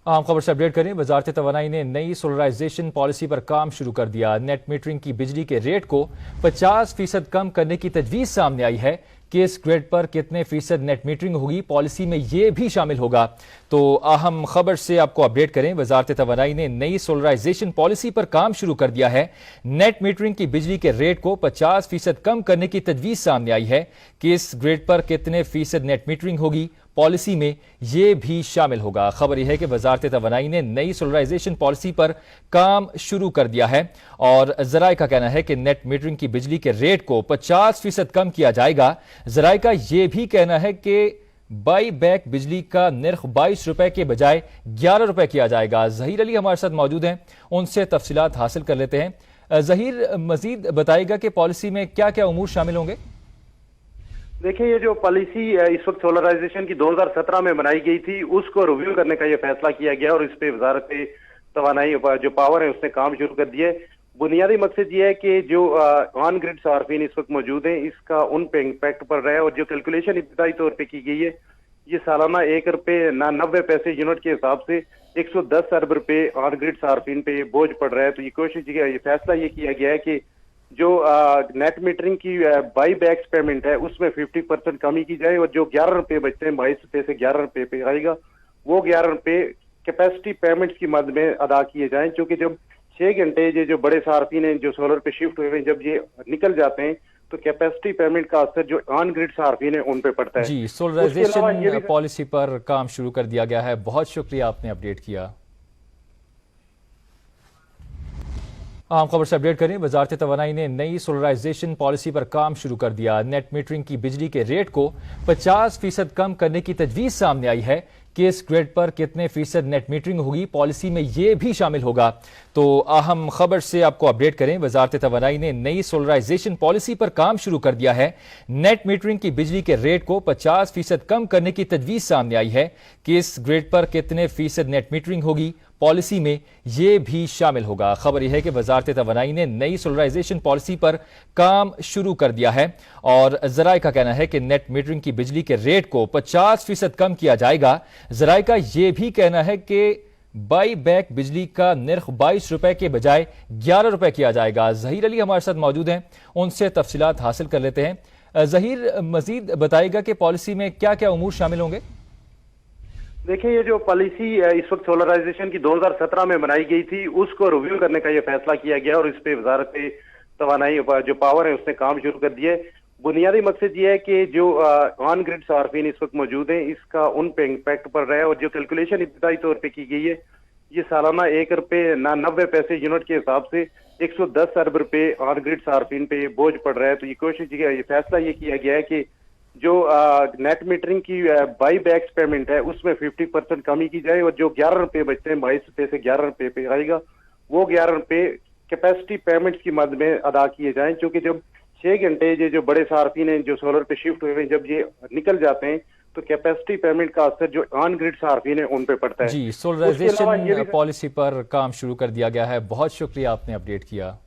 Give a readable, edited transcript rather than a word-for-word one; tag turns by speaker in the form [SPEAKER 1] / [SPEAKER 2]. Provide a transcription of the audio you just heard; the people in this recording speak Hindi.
[SPEAKER 1] आम खबर से अपडेट करें। वजारत तवानाई ने नई सोलराइजेशन पॉलिसी पर काम शुरू कर दिया। नेट मीटरिंग की बिजली के रेट को 50% कम करने की तजवीज सामने आई है। किस ग्रिड पर कितने फीसद नेट मीटरिंग होगी, पॉलिसी में यह भी शामिल होगा। तो अहम खबर से आपको अपडेट करें। वजारत तवानाई ने नई सोलराइजेशन पॉलिसी पर काम शुरू कर दिया है। नेट मीटरिंग की बिजली के रेट को 50% कम करने की तजवीज सामने आई है। किस ग्रिड पर कितने फीसद नेट मीटरिंग होगी, पॉलिसी में यह भी शामिल होगा। खबर यह है कि वजारत तवानाई ने नई सोलराइजेशन पॉलिसी पर काम शुरू कर दिया है और जराए का कहना है कि नेट मीटरिंग की बिजली के रेट को 50% कम किया जाएगा। जराए का यह भी कहना है कि बाई बैक बिजली का निर्ख 22 रुपए के बजाय 11 रुपए किया जाएगा। जहीर अली हमारे साथ मौजूद हैं, उनसे तफसीलात हासिल कर लेते हैं। जहीर, मजीद बताएगा कि पॉलिसी में क्या क्या उमूर शामिल होंगे।
[SPEAKER 2] देखिए, ये जो पॉलिसी इस वक्त सोलराइजेशन की 2017 में बनाई गई थी, उसको रिव्यू करने का ये फैसला किया गया और इस पे वजारत तवानाई जो पावर है उसने काम शुरू कर दिया है। बुनियादी मकसद ये है कि जो ऑन ग्रिड सार्फिन इस वक्त मौजूद हैं, इसका उन पे इम्पैक्ट पड़ रहा है और जो कैलकुलेशन इब्तदाई तौर पे की गई है, ये सालाना 1 रुपये 90 पैसे यूनिट के हिसाब से 110 अरब रुपए ऑन ग्रिड सार्फिन पे बोझ पड़ रहा है। तो ये कोशिश, ये फैसला ये किया गया है कि जो नेट मीटरिंग की बाई बैक्स पेमेंट है उसमें 50% कमी की जाए और जो 11 रुपए बचते हैं 22 रुपए से 11 रुपए पे आएगा, वो 11 रुपए कैपेसिटी पेमेंट्स की मद में अदा किए जाएं। क्योंकि जब 6 घंटे ये जो बड़े सार्फिन हैं जो सोलर पे शिफ्ट हुए हैं, जब ये निकल जाते हैं तो कैपेसिटी पेमेंट का असर जो ऑन ग्रिड सार्फिन है उन पे पड़ता है।
[SPEAKER 1] जी, सोलराइजेशन पॉलिसी पर काम शुरू कर दिया गया है। बहुत शुक्रिया, आपने अपडेट किया। आम खबर से अपडेट करें। वजारत तवानाई ने नई सोलराइजेशन पॉलिसी पर काम शुरू कर दिया। नेट मीटरिंग की बिजली के रेट को 50% कम करने की तजवीज सामने आई है। किस ग्रिड पर कितने फीसद नेट मीटरिंग होगी, पॉलिसी में यह भी शामिल होगा। तो अहम खबर से आपको अपडेट करें। वजारत तवानाई ने नई सोलराइजेशन पॉलिसी पर काम शुरू कर दिया है। नेट मीटरिंग की बिजली के रेट को 50% कम करने की तजवीज सामने आई है। किस ग्रिड पर कितने फीसद नेट मीटरिंग होगी, पॉलिसी में यह भी शामिल होगा। खबर यह है कि वजारत तवानाई ने नई सोलराइजेशन पॉलिसी पर काम शुरू कर दिया है और जराए का कहना है कि नेट मीटरिंग की बिजली के रेट को 50% कम किया जाएगा। जराए का यह भी कहना है कि बाई बैक बिजली का निर्ख 22 रुपए के बजाय 11 रुपए किया जाएगा। जहीर अली हमारे साथ मौजूद हैं, उनसे तफसीलात हासिल कर लेते हैं। जहीर, मजीद बताएगा कि पॉलिसी में क्या क्या उमूर शामिल होंगे।
[SPEAKER 2] देखिए, ये जो पॉलिसी इस वक्त सोलराइजेशन की 2017 में बनाई गई थी, उसको रिव्यू करने का ये फैसला किया गया और इस पे वजारत तवानाई जो पावर है उसने काम शुरू कर दिया है। बुनियादी मकसद ये है कि जो ऑन ग्रिड सार्फिन इस वक्त मौजूद हैं, इसका उन पे इम्पैक्ट पड़ रहा है और जो कैलकुलेशन इब्तदाई तौर पे की गई है, ये सालाना 1 रुपये 90 पैसे यूनिट के हिसाब से 110 अरब रुपए ऑन ग्रिड सार्फिन पे बोझ पड़ रहा है। तो ये कोशिश, ये फैसला ये किया गया है कि जो नेट मीटरिंग की बाई बैक्स पेमेंट है उसमें 50% कमी की जाए और जो 11 रुपए बचते हैं 22 रुपए से 11 रुपए पे आएगा, वो 11 रुपए कैपेसिटी पेमेंट्स की मद में अदा किए जाएं। क्योंकि जब 6 घंटे ये जो बड़े सार्फिन हैं जो सोलर पे शिफ्ट हुए हैं, जब ये निकल जाते हैं तो कैपेसिटी पेमेंट का असर जो ऑन ग्रिड सार्फिन है उन पे पड़ता है।
[SPEAKER 1] जी, सोलराइजेशन पॉलिसी पर काम शुरू कर दिया गया है। बहुत शुक्रिया, आपने अपडेट किया।